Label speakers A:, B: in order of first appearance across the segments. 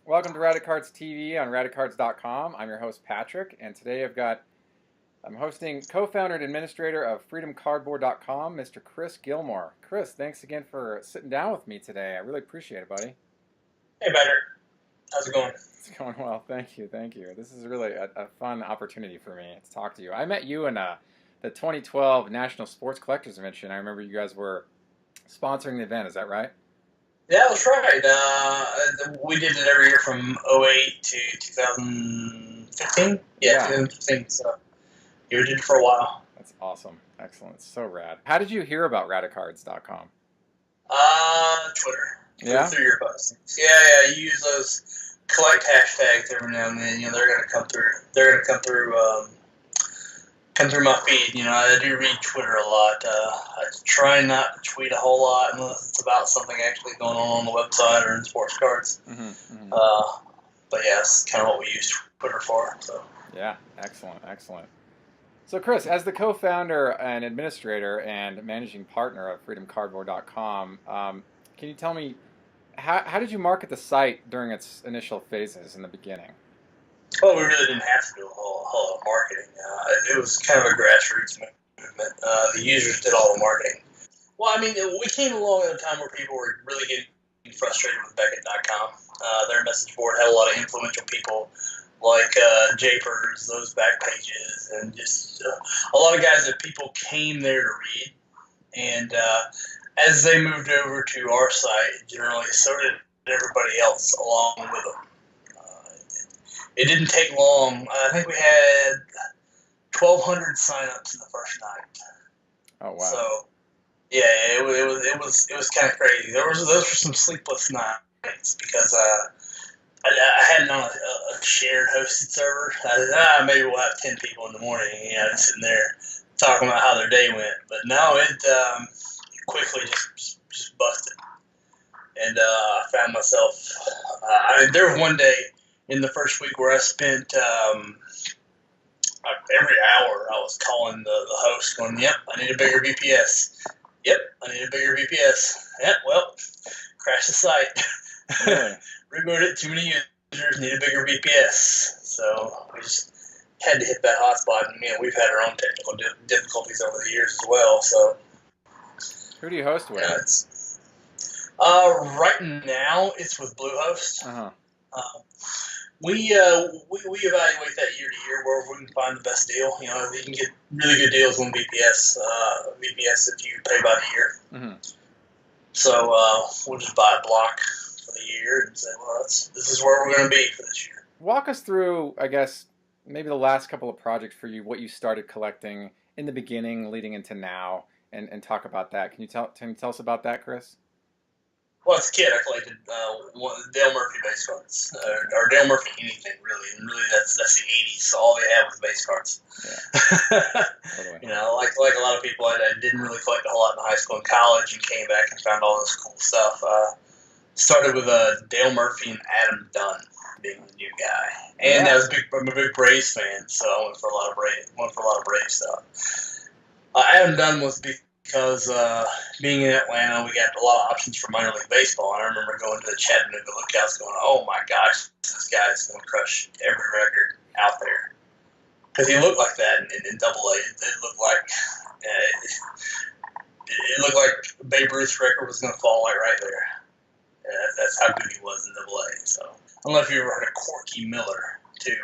A: Welcome to Radicards TV on Radicards.com. I'm your host Patrick, and today I'm hosting co-founder and administrator of FreedomCardboard.com, Mr. Chris Gilmore. Chris, thanks again for sitting down with me today. I really appreciate it, buddy.
B: Hey, Patrick. How's it going?
A: It's going well. Thank you. This is really a fun opportunity for me to talk to you. I met you in the 2012 National Sports Collectors Convention. I remember you guys were sponsoring the event. Is that right?
B: Yeah, that's right. We did it every year from '08 to 2015. Yeah, 2015. So you did it for a while.
A: That's awesome. Excellent. So rad. How did you hear about Radicards.com?
B: Twitter.
A: Yeah?
B: Through your postings. Yeah. You use those collect hashtags every now and then. They're gonna come through. Come through my feed. I do read Twitter a lot. I try not to tweet a whole lot unless it's about something actually going on the website or in sports cards. But yeah, it's kind of what we use Twitter for. So.
A: Yeah, excellent. So Chris, as the co-founder and administrator and managing partner of FreedomCardboard.com, can you tell me how did you market the site during its initial phases in the beginning?
B: Well, we really didn't have to do a whole lot of marketing. It was kind of a grassroots movement. The users did all the marketing. Well, I mean, we came along at a time where people were really getting frustrated with Beckett.com. Their message board had a lot of influential people like Japers, those back pages, and just a lot of guys that people came there to read. And as they moved over to our site, generally, so did everybody else along with them. It didn't take long. I think we had 1,200 signups in the first night.
A: Oh wow!
B: So yeah, it was kind of crazy. Those were some sleepless nights because I had it on a shared hosted server. Maybe we'll have 10 people in the morning, sitting there talking about how their day went. But no, it quickly just busted, and I found myself. There was one day in the first week where I spent every hour I was calling the host going, yep, I need a bigger VPS. Yep, I need a bigger VPS. Yep, well, crash the site.
A: Really?
B: Reboot it, too many users, need a bigger VPS. So we just had to hit that hotspot. And, we've had our own technical difficulties over the years as well. So
A: Who do you host with?
B: Right now it's with Bluehost.
A: Uh-huh.
B: We evaluate that year to year where we can find the best deal. You can get really good deals on VPS if you pay by the year.
A: Mm-hmm.
B: So we'll just buy a block for the year and say, well, this is where we're going to be for this year.
A: Walk us through, I guess, maybe the last couple of projects for you, what you started collecting in the beginning leading into now, and talk about that. Can you tell us about that, Chris?
B: Well, as a kid, I collected Dale Murphy base cards, or Dale Murphy anything really, and really that's the '80s. So all they had was base cards.
A: Yeah. Totally.
B: Like a lot of people, I didn't really collect a whole lot in high school and college, and came back and found all this cool stuff. Started with Dale Murphy and Adam Dunn being the new guy, and I'm a big Braves fan, so I went for a lot of Braves stuff. Adam Dunn was because being in Atlanta, we got a lot of options for minor league baseball. And I remember going to the Chattanooga Lookouts going, oh my gosh, this guy's going to crush every record out there. Because he looked like that in Double-A. It looked like Babe Ruth's record was going to fall right there. Yeah, that's how good he was in Double-A. So I don't know if you ever heard of Corky Miller, too.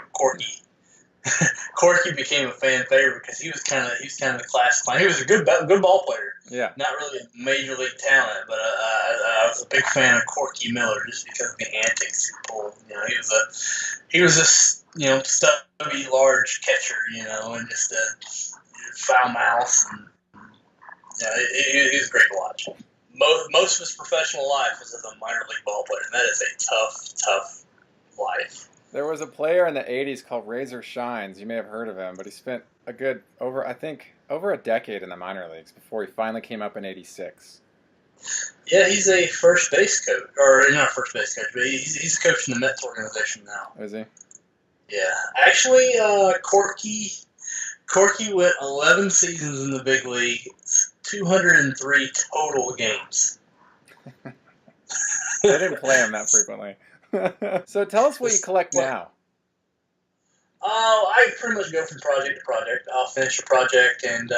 B: Corky became a fan favorite because he was kind of the class clown. He was a good ball player.
A: Yeah. Not
B: really a major league talent, but I was a big fan of Corky Miller just because of the antics he pulled. He was a stubby, large catcher, and just a foul mouth, and he was great to watch. Most of his professional life was as a minor league ball player, and that is a tough life.
A: There was a player in the 80s called Razor Shines. You may have heard of him, but he spent over a decade in the minor leagues before he finally came up in 86.
B: Yeah, he's a first base coach. Or not a first base coach, but he's a coach in the Mets organization now.
A: Is he?
B: Yeah. Actually, Corky went 11 seasons in the big league, 203 total games.
A: They didn't play him that frequently. So tell us what you
B: This,
A: collect now.
B: I pretty much go from project to project. I'll finish a project, and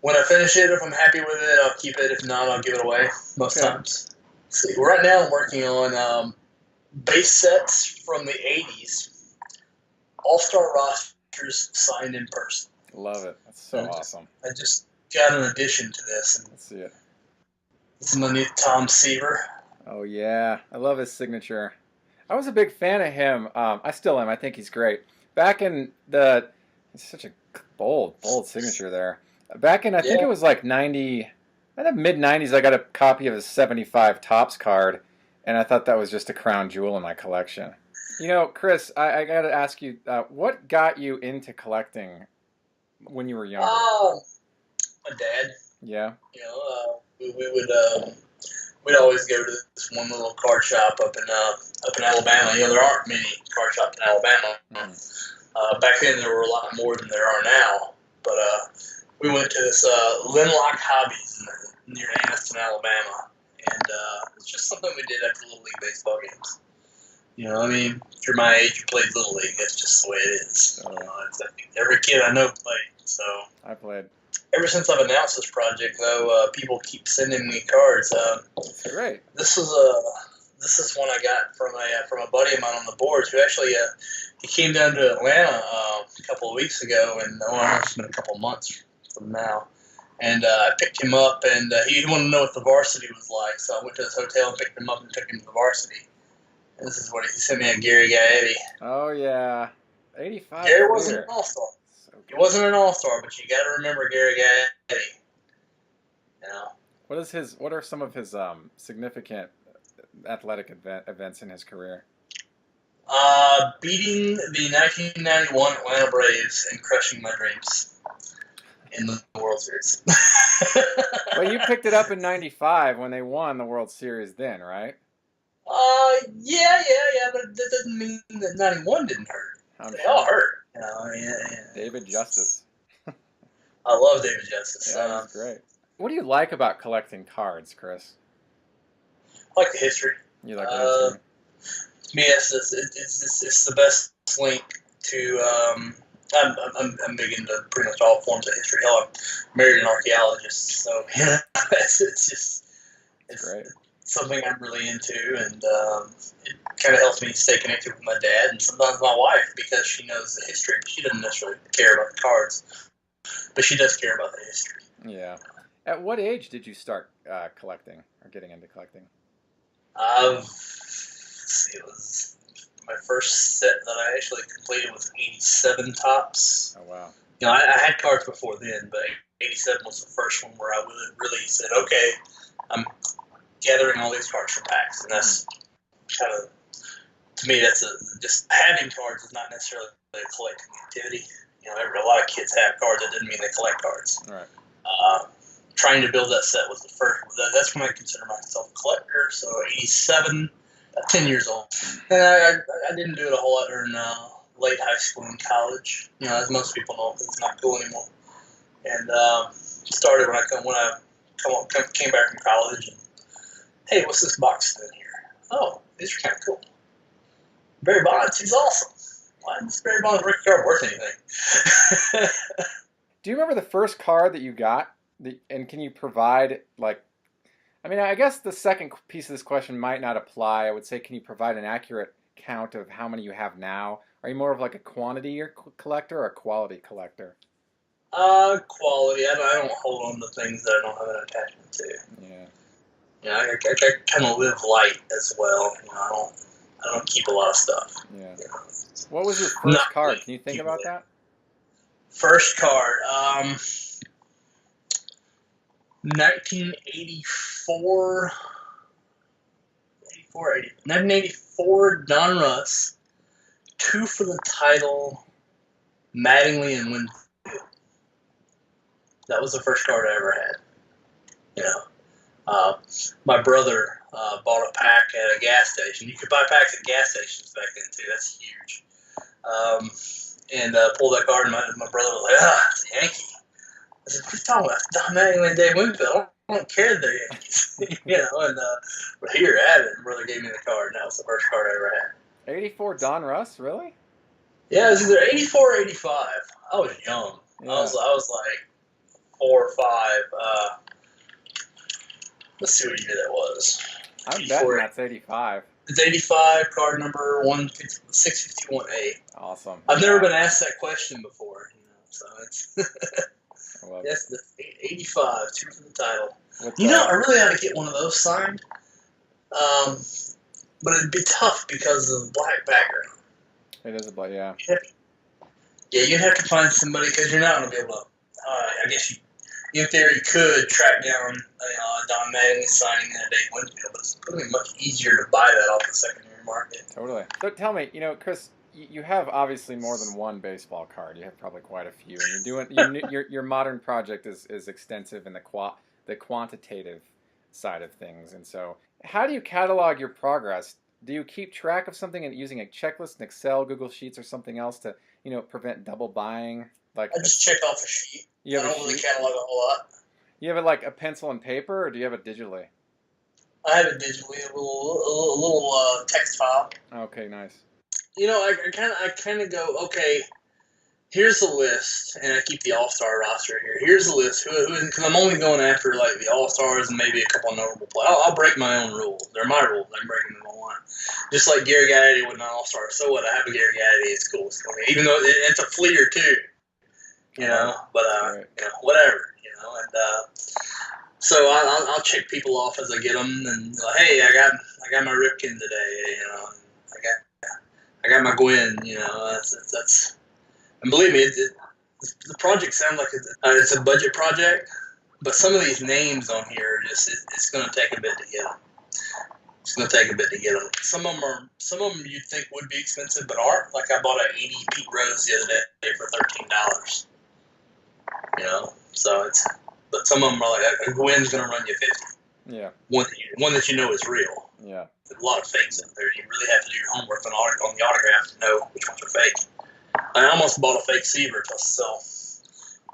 B: when I finish it, if I'm happy with it, I'll keep it. If not, I'll give it away most
A: Okay.
B: times. See, right now I'm working on base sets from the 80s, all-star rosters signed in person.
A: Love it. That's so awesome.
B: I just got an addition to this. And
A: Let's see it.
B: this is my new Tom Seaver.
A: Oh yeah, I love his signature. I was a big fan of him. I still am. I think he's great. Back in the, it's such a bold signature there. Back in, I think
B: Yeah.
A: it was like 90, in the mid 90s, I got a copy of his 75 Topps card, and I thought that was just a crown jewel in my collection. You know, Chris, I got to ask you, what got you into collecting when you were younger?
B: My dad.
A: Yeah.
B: You know, we would we'd always go to this one little card shop up in Alabama. You know, there aren't many card shops in Alabama. Back then, there were a lot more than there are now. But we went to this Linlock Hobbies near Anniston, Alabama, and it's just something we did after Little League baseball games. You know, I mean, if you're my age, you played Little League. That's just the way it is. Every kid I know played. So
A: I played.
B: ever since I've announced this project, though, people keep sending me cards.
A: That's great.
B: This is one I got from a buddy of mine on the boards who actually he came down to Atlanta a couple of weeks ago, and it's been a couple of months from now. And I picked him up, and he wanted to know what the varsity was like, so I went to his hotel and picked him up and took him to the varsity. And this is what he sent me a Gary Gaetti.
A: Oh yeah, 85.
B: Gary wasn't an all-star.
A: So
B: He wasn't an all-star, but you got to remember Gary Gaetti. You know.
A: What are some of his significant athletic events in his career?
B: Beating the 1991 Atlanta Braves and crushing my dreams in the World Series.
A: Well, you picked it up in '95 when they won the World Series then, right?
B: Yeah, but that doesn't mean that 91 didn't hurt. They all hurt. You know, yeah.
A: David Justice.
B: I love David Justice.
A: Yeah, that's great. What do you like about collecting cards, Chris?
B: I like the history.
A: You like the history?
B: To me, it's the best link to. I'm big into pretty much all forms of history. Hell, I'm married an archaeologist, so yeah, it's
A: great.
B: Something I'm really into, and it kind of helps me stay connected with my dad and sometimes my wife because she knows the history. She doesn't necessarily care about the cards, but she does care about the history.
A: Yeah. At what age did you start collecting or getting into collecting?
B: Let's see, it was my first set that I actually completed was 87 Topps.
A: Oh wow.
B: You know, I had cards before then, but 87 was the first one where I really said, okay, I'm gathering all these cards from packs, and that's kind of, to me, that's just having cards is not necessarily a collecting activity. You know, a lot of kids have cards. That doesn't mean they collect cards.
A: Right.
B: Trying to build that set was the first. That's when I consider myself a collector. So 87, about 10 years old. And I didn't do it a whole lot during late high school and college. You know, as most people know, because it's not cool anymore. And started when I came back from college. And, hey, what's this box doing here? Oh, these are kind of cool. Barry Bonds, he's awesome. Why is Barry Bonds' rookie card worth anything?
A: Do you remember the first card that you got? And can you provide, like, I mean, I guess the second piece of this question might not apply. I would say, can you provide an accurate count of how many you have now? Are you more of like a quantity collector or a quality collector?
B: Quality. I don't hold on to things that I don't have an attachment to.
A: Yeah.
B: You know, I kind of live light as well. You know, I don't keep a lot of stuff.
A: Yeah.
B: You know,
A: what was your first card? Can you think about that?
B: First card, 1984 Don Russ, 2 for the title, Mattingly and Winfield. That was the first card I ever had. You know, my brother bought a pack at a gas station. You could buy packs at gas stations back then too. That's huge. And pulled that card, and my brother was like, it's a Yankee. I said, what are you talking about? Don Mattingly and Dave Winfield. I don't I don't care the Yankees. And but here at it, brother gave me the card, and that was the first card I ever had.
A: 84 Don Russ, really?
B: Yeah, it was either 84 or 85. I was young.
A: Yeah.
B: I was like 4 or 5. Let's see what year that was.
A: I'm betting that's 85.
B: It's 85, card number 651A.
A: Awesome.
B: I've never been asked that question before, so it's yes, the 85, 2 for the title. I really ought to get one of those signed, but it'd be tough because of the black background.
A: It is a black, yeah.
B: Yeah, you'd have to find somebody because you're not going to be able to. I guess in theory, you could track down Don Mattingly signing in a Dave Winfield, but it's going to be much easier to buy that off the secondary market.
A: Totally. So tell me, Chris, you have obviously more than one baseball card. You have probably quite a few, and you're doing your modern project is extensive in the quantitative side of things. And so, how do you catalog your progress? Do you keep track of something and using a checklist in Excel, Google Sheets, or something else to prevent double buying? Like
B: I just check off a sheet. I don't really catalog a whole lot.
A: You have it like a pencil and paper, or do you have it digitally?
B: I have it digitally, a little text file.
A: Okay, nice.
B: I kind of go, okay, here's the list, and I keep the All-Star roster here. Here's the list, because I'm only going after like the All-Stars and maybe a couple of notable players. I'll break my own rules. They're my rules. I'm breaking them all on. Just like Gary Gaddity with an All-Star. So what? I have a Gary Gaddity. It's cool. Even though it's a fleer too. But whatever, and so I'll check people off as I get them, and like, hey, I got my Ripken today, I got my Gwynn, that's and believe me, the project sounds like it's a budget project, but some of these names on here it's going to take a bit to get them. It's going to take a bit to get them. Some of them you'd think would be expensive, but aren't. Like I bought an 80 Pete Rose the other day for $13. But some of them are like a Gwynn's going to run you 50.
A: Yeah.
B: One that you know is real.
A: Yeah.
B: There's a lot of fakes out there. You really have to do your homework on the autograph to know which ones are fake. I almost bought a fake Seaver. So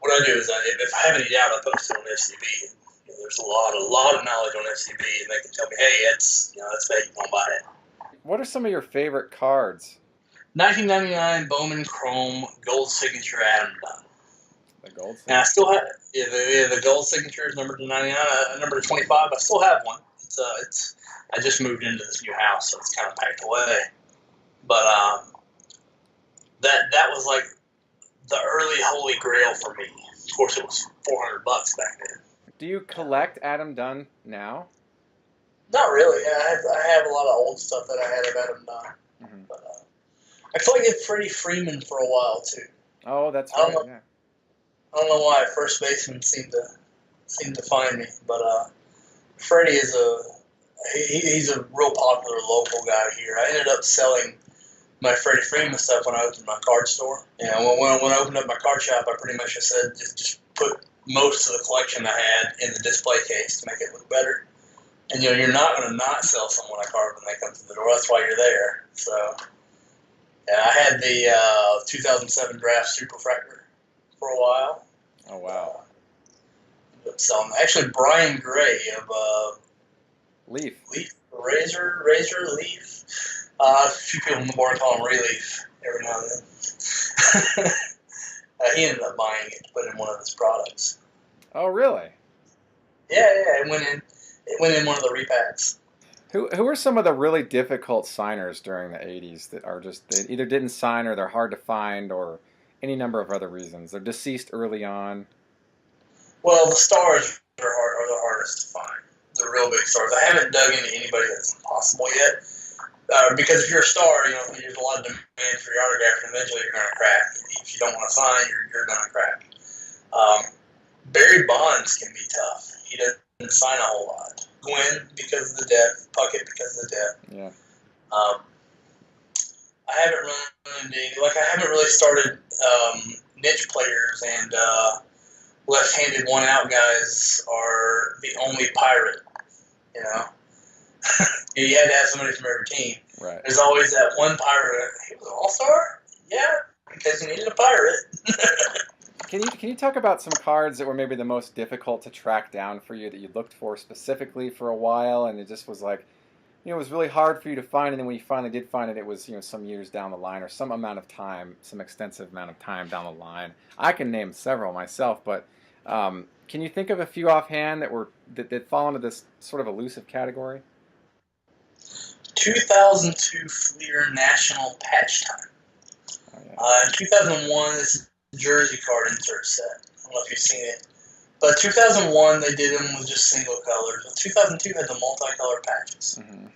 B: what I do is if I have any doubt, I post it on FCB. There's a lot of knowledge on FCB, and they can tell me, hey, it's fake. Don't buy it.
A: What are some of your favorite cards?
B: 1999 Bowman Chrome Gold Signature Adam Dunn.
A: The gold signature?
B: And I still have the gold signature is numbered to 99, numbered to 25. I still have one. I just moved into this new house, so it's kind of packed away. But that was like the early holy grail for me. Of course, it was $400 back then.
A: Do you collect Adam Dunn now?
B: Not really. I have a lot of old stuff that I had of Adam Dunn. Mm-hmm. But I collected Freddie Freeman for a while too.
A: Oh, that's right. Yeah.
B: I don't know why first baseman seemed to find me, but Freddie is he's a real popular local guy here. I ended up selling my Freddie Freeman stuff when I opened my card store. When I opened up my card shop, I pretty much just said just put most of the collection I had in the display case to make it look better. And you're not going to not sell someone a card when they come through the door. That's why you're there. So I had the 2007 draft Superfractor for a while.
A: Oh wow!
B: Actually, Brian Gray of
A: Leaf,
B: Razor Leaf. A few people in the bar call him Ray Leaf every now and then. He ended up buying it to put in one of his products.
A: Oh really?
B: Yeah, it went in one of the repacks.
A: Who are some of the really difficult signers during the 80s that are just they either didn't sign or they're hard to find or any number of other reasons? They're deceased early on.
B: Well, the stars are the hardest to find. The real big stars. I haven't dug into anybody that's impossible yet. Because if you're a star, there's a lot of demand for your autograph, and eventually you're going to crack. If you don't want to sign, you're going to crack. Barry Bonds can be tough. He doesn't sign a whole lot. Gwynn because of the death. Puckett because of the death.
A: Yeah.
B: I haven't run into I haven't really started niche players, and left-handed one-out guys are the only pirate. You had to have somebody from every team.
A: Right.
B: There's always that one pirate. He was an all-star? Yeah, because you needed a pirate.
A: can you talk about some cards that were maybe the most difficult to track down for you that you looked for specifically for a while, and it just was like, it was really hard for you to find, and then when you finally did find it, it was, some years down the line or some amount of time, some extensive amount of time down the line. I can name several myself, but can you think of a few offhand that fall into this sort of elusive category?
B: 2002 Fleer National Patch Time.
A: Oh yeah.
B: In 2001, this is a jersey card insert set. I don't know if you've seen it. But 2001, they did them with just single colors. But 2002 had the multicolor patches.
A: Mm-hmm.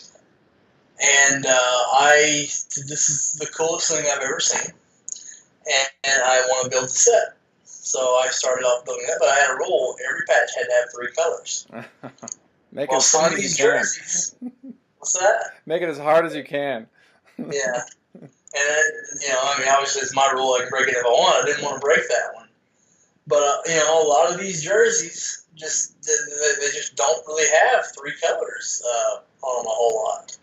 B: And this is the coolest thing I've ever seen. And I want to build the set. So I started off building that, but I had a rule. Every patch had to have 3 colors.
A: Make it as hard as you can.
B: Jerseys, what's that?
A: Make it as hard as you can.
B: Yeah. And, obviously it's my rule. I can break it if I want. I didn't want to break that one. But, a lot of these jerseys, they just don't really have 3 colors on them a whole lot.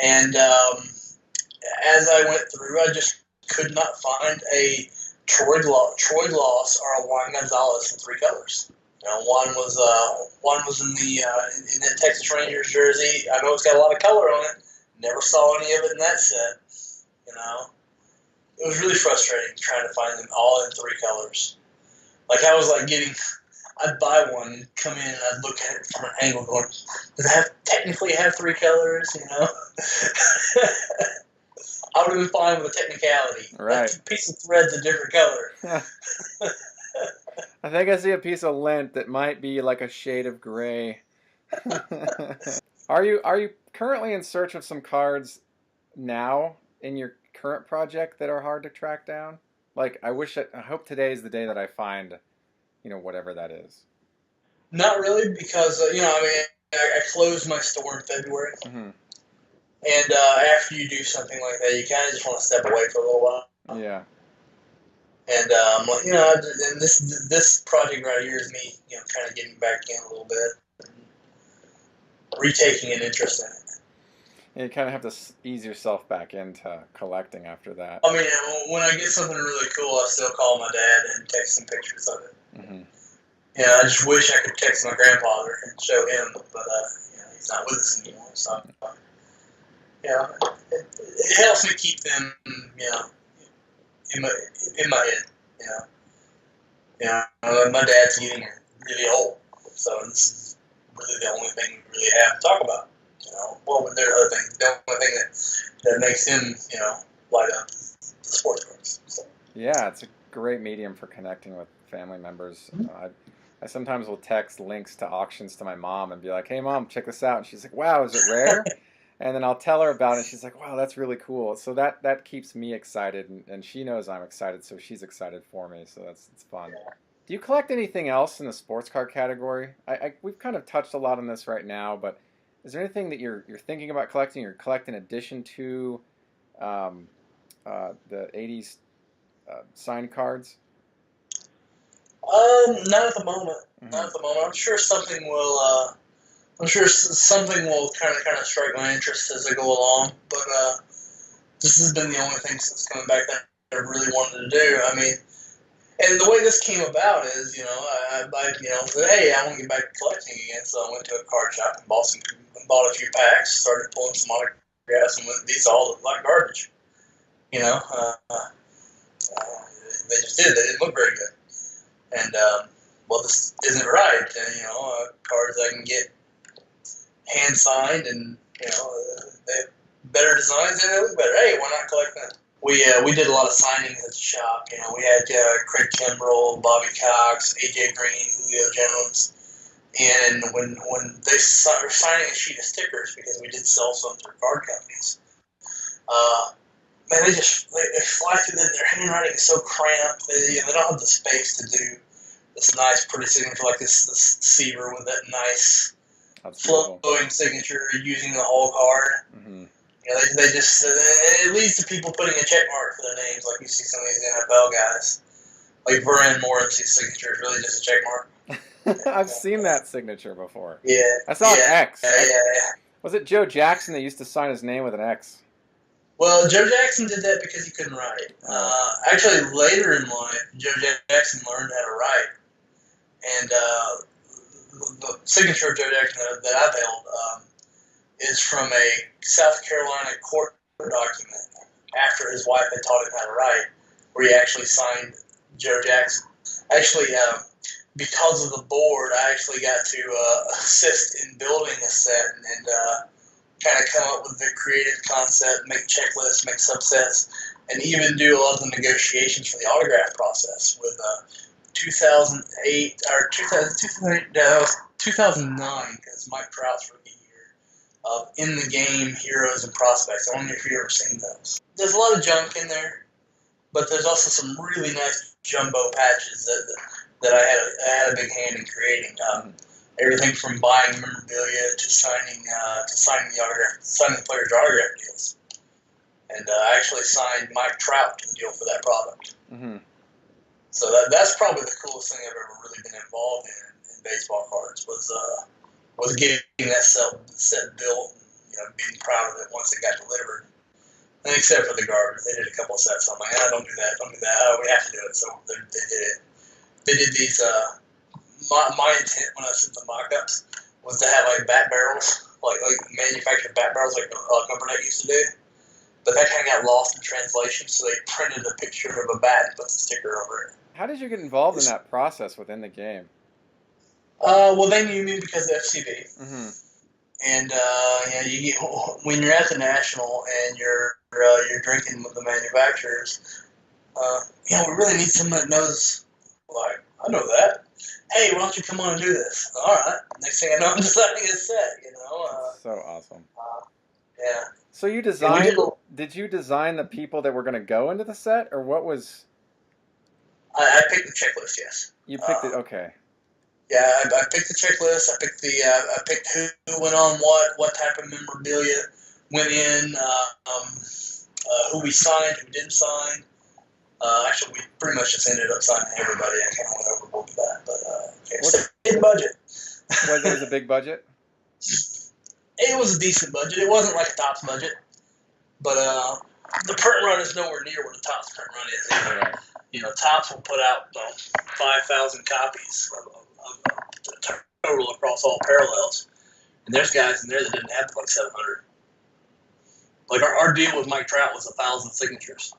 B: And as I went through, I just could not find a Troy Gloss or a Juan Gonzalez in 3 colors. One was in the Texas Rangers jersey. I know it's got a lot of color on it. Never saw any of it in that set. It was really frustrating trying to find them all in 3 colors. Like I was like I'd buy one and come in and I'd look at it from an angle going, does it technically have 3 colors? I would have been fine with a technicality.
A: Right.
B: That piece of thread's a different color.
A: I think I see a piece of lint that might be like a shade of gray. Are you currently in search of some cards now in your current project that are hard to track down? Like I hope today is the day that I find, whatever that is.
B: Not really, because I closed my store in February.
A: Mm-hmm.
B: And after you do something like that, you kind of just want to step away for a little while.
A: Yeah.
B: And and this project right here is me, kind of getting back in a little bit, retaking an interest in it.
A: And you kind of have to ease yourself back into collecting after that.
B: I mean, when I get something really cool, I still call my dad and text him pictures of it.
A: Mm-hmm.
B: I just wish I could text my grandfather and show him, but he's not with us anymore. So. It helps me keep them, in my head, my dad's getting really old, so this is really the only thing we really have to talk about, Well, there's other things. The only thing that makes him, light up is the sports cards. So.
A: Yeah, it's a great medium for connecting with family members. I sometimes will text links to auctions to my mom and be like, "Hey, Mom, check this out," and she's like, "Wow, is it rare?" And then I'll tell her about it, and she's like, "Wow, that's really cool." So that keeps me excited, and she knows I'm excited, so she's excited for me. So it's fun. Do you collect anything else in the sports card category? We've kind of touched a lot on this right now, but is there anything that you're thinking about collecting or collect in addition to the '80s signed cards?
B: Not at the moment. Mm-hmm. Not at the moment. I'm sure something will. I'm sure something will kind of strike my interest as I go along, but this has been the only thing since coming back that I really wanted to do. I mean, and the way this came about is, I said, hey, I want to get back to collecting again, so I went to a card shop and bought a few packs, started pulling some autographs, and these all look like garbage. They just did. They didn't look very good. And, this isn't right. Cards I can get hand signed and they have better designs and they look better. Hey, why not collect them? We did a lot of signings at the shop. We had Craig Kimbrell, Bobby Cox, AJ Green, Julio Jones, and when they were signing a sheet of stickers, because we did sell some through card companies, man, they fly through them. Their handwriting is so cramped. They don't have the space to do this nice, pretty signature like this Seaver with that nice flowing signature using the whole card. Mm-hmm. They just it leads to people putting a check mark for their names, like you see some of these NFL guys, like Vernon Morris's signature is really just a check mark.
A: I've seen that signature before.
B: Yeah,
A: I saw an X.
B: Yeah.
A: Was it Joe Jackson that used to sign his name with an X?
B: Well, Joe Jackson did that because he couldn't write. Actually, later in life, Joe Jackson learned how to write, and the signature of Joe Jackson that I've held is from a South Carolina court document after his wife had taught him how to write, where he actually signed Joe Jackson. Actually, because of the board, I actually got to assist in building a set and kind of come up with the creative concept, make checklists, make subsets, and even do a lot of the negotiations for the autograph process with 2008 or 2009, because Mike Trout's rookie year of In the Game Heroes and Prospects. I don't know if you've ever seen those. There's a lot of junk in there, but there's also some really nice jumbo patches that I had a big hand in creating. Everything from buying memorabilia to signing the players' autograph deals. And I actually signed Mike Trout to the deal for that product.
A: Mm-hmm.
B: So that's probably the coolest thing I've ever really been involved in baseball cards was getting that set built and being proud of it once it got delivered. And except for the garbage, they did a couple of sets. I'm like, don't do that. We have to do it. So they did it. They did these. My intent when I sent the mock-ups was to have like bat barrels, like manufactured bat barrels, like Number Net used to do. But that kind of got lost in translation, so they printed a picture of a bat and put the sticker over it.
A: How did you get involved in that process within the game?
B: Well, they knew me because of FCB.
A: Mm-hmm.
B: And you get, when you're at the National and you're drinking with the manufacturers, we really need someone that knows. Like, I know that. Hey, why don't you come on and do this? All right. Next thing I know, I'm designing a set.
A: So awesome.
B: Yeah.
A: So you designed? Did you design the people that were going to go into the set, or what was?
B: I picked the checklist. Yes.
A: You picked it. Okay.
B: Yeah, I picked the checklist. I picked who went on what type of memorabilia went in, who we signed, who didn't sign. Actually, we pretty much just ended up signing everybody. I kind of went overboard with that, but big budget.
A: Was it a big budget?
B: It was a decent budget. It wasn't like a Topps budget, but the print run is nowhere near where the Topps print run is.
A: Right.
B: Topps will put out 5,000 copies of the total across all parallels, and there's guys in there that didn't have like 700. Like our deal with Mike Trout was 1,000 signatures.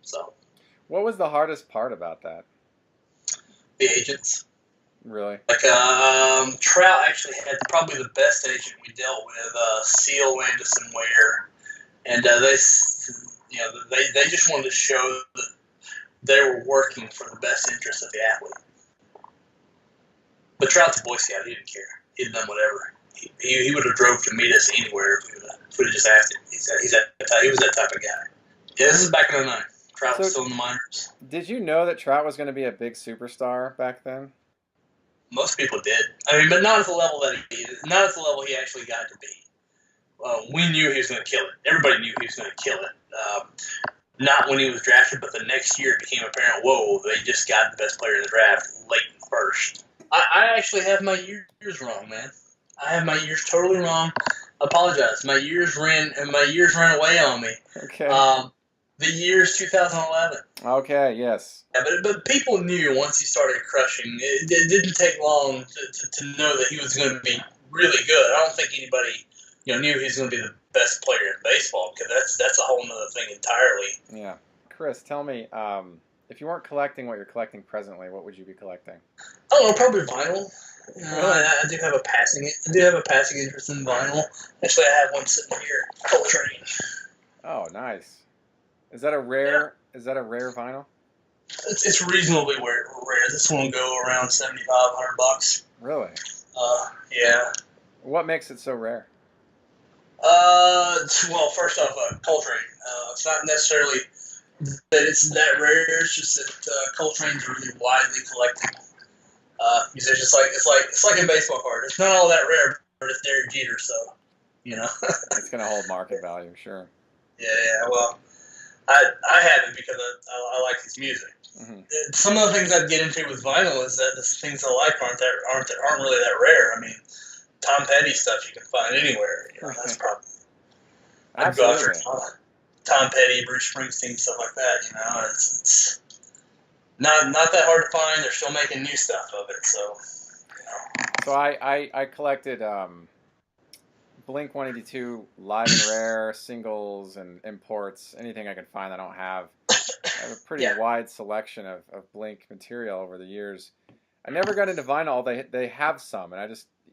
B: So,
A: what was the hardest part about that?
B: The agents.
A: Really?
B: Like Trout actually had probably the best agent we dealt with, Seal Anderson Ware, and they just wanted to show that they were working for the best interest of the athlete. But Trout's a Boy Scout; he didn't care. He'd done whatever. He would have drove to meet us anywhere if we would have just asked him. He was that type of guy. Yeah, this is back in '09. Trout was still in the minors.
A: Did you know that Trout was going to be a big superstar back then?
B: Most people did. I mean, but not at the level he actually got to be. We knew he was going to kill it. Everybody knew he was going to kill it. Not when he was drafted, but the next year it became apparent, whoa, they just got the best player in the draft late first. I actually have my years wrong, man. I have my years totally wrong. I apologize. My years ran away on me.
A: Okay.
B: The year's 2011.
A: Okay, yes.
B: Yeah, but people knew once he started crushing. It didn't take long to know that he was going to be really good. I don't think anybody knew he was going to be the best player in baseball, because that's a whole other thing entirely.
A: Yeah. Chris, tell me, if you weren't collecting what you're collecting presently, what would you be collecting?
B: I don't know, probably vinyl. I do have a passing interest in vinyl. Actually, I have one sitting here, Coltrane.
A: Oh, nice. Is that a rare vinyl?
B: It's reasonably rare. This one will go around $7,500.
A: Really?
B: Yeah.
A: What makes it so rare?
B: Well, first off, Coltrane. It's not necessarily that it's that rare. It's just that Coltrane's really widely collected. Musicians it's like a baseball card. It's not all that rare, but it's Derek Jeter, so
A: It's gonna hold market value, sure.
B: Yeah. Well, I have it because I like his music.
A: Mm-hmm.
B: Some of the things I'd get into with vinyl is that the things I like aren't really that rare. I mean, Tom Petty stuff you can find anywhere. That's probably. I'd go after
A: Absolutely.
B: Tom Petty, Bruce Springsteen, stuff like that. You know, it's not that hard to find. They're still making new stuff of it. So, you know.
A: So I collected Blink 182 live and rare singles and imports, anything I can find I don't have. I have a pretty
B: Yeah.
A: wide selection of Blink material over the years. I never got into vinyl. They have some, and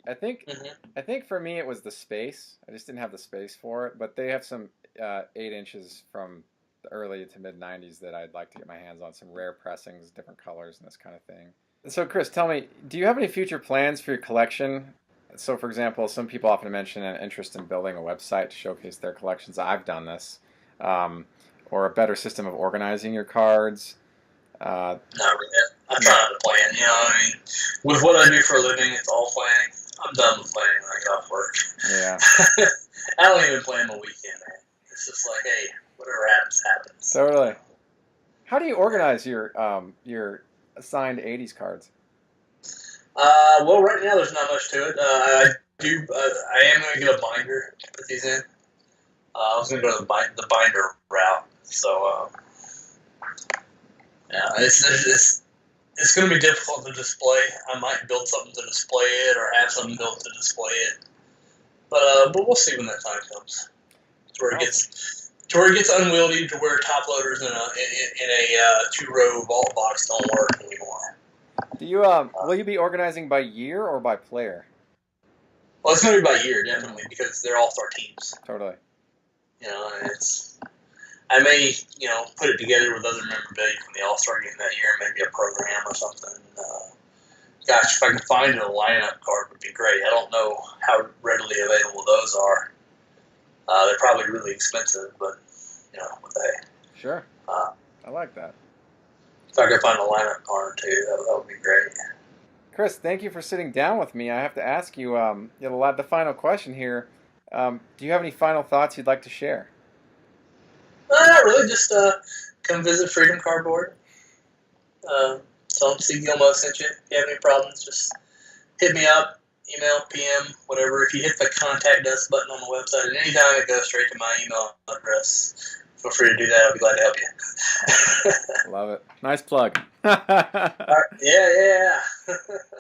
A: I think
B: Hmm.
A: I think for me it was the space. I just didn't have the space for it. But they have some 8 inches from the early to mid '90s that I'd like to get my hands on. Some rare pressings, different colors, and this kind of thing. So, Chris, tell me, do you have any future plans for your collection? So, for example, some people often mention an interest in building a website to showcase their collections. I've done this, um, or a better system of organizing your cards.
B: Not really. I'm
A: No,
B: trying to plan. You know, I mean, with what I do for a living, it's all planning. I'm done with planning when I get off work.
A: yeah,
B: I don't even plan my weekend. Man. It's just like, hey, whatever happens, happens.
A: totally. How do you organize your assigned '80s cards?
B: Well, right now there's not much to it. I am going to get a binder to put these in. I was going to go to the binder route. So, yeah, it's going to be difficult to display. I might build something to display it, or have something built to display it. But we'll see when that time comes. To where it
A: Awesome.
B: gets unwieldy, to where top loaders in a 2-row vault box don't work anymore.
A: Do you will you be organizing by year or by player?
B: Well, it's going to be by year, definitely, because they're all-star teams.
A: Totally.
B: You know, and I may, put it together with other memorabilia from the All-Star game that year, maybe a program or something. Gosh, if I could find a lineup card, would be great. I don't know how readily available those are. They're probably really expensive, but, what the heck.
A: Sure.
B: Uh,
A: I like that.
B: if I could find a lineup card, too, that would be great.
A: Chris, thank you for sitting down with me. I have to ask you, the final question here. Do you have any final thoughts you'd like to share?
B: Not really, just come visit Freedom Cardboard. Tell them C. Gilmore sent you. If you have any problems, just hit me up, email, PM, whatever. If you hit the contact us button on the website at any time, it goes straight to my email address. Feel free to do that. I'll be glad to help you.
A: Love it. Nice plug.
B: All right. Yeah.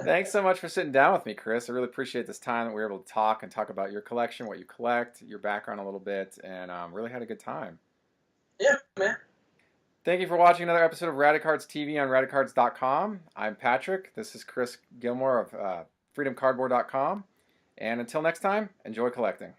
A: Thanks so much for sitting down with me, Chris. I really appreciate this time that we were able to talk about your collection, what you collect, your background a little bit, and really had a good time.
B: Yeah, man.
A: Thank you for watching another episode of Radicards TV on Radicards.com. I'm Patrick. This is Chris Gilmore of FreedomCardboard.com. And until next time, enjoy collecting.